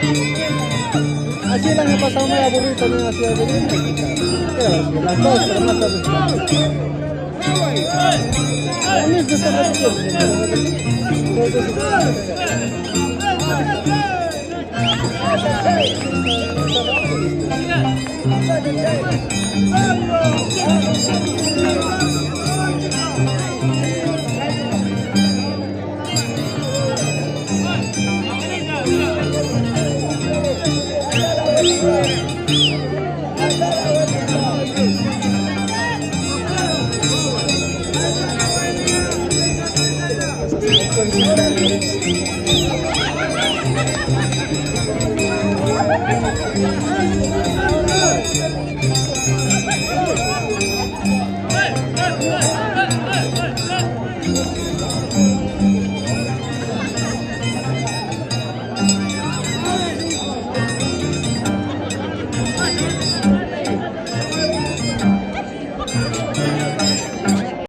Así el año pasado me aburrí también en la ciudad de Lima. Las dos, pero más tarde. Lo mismo está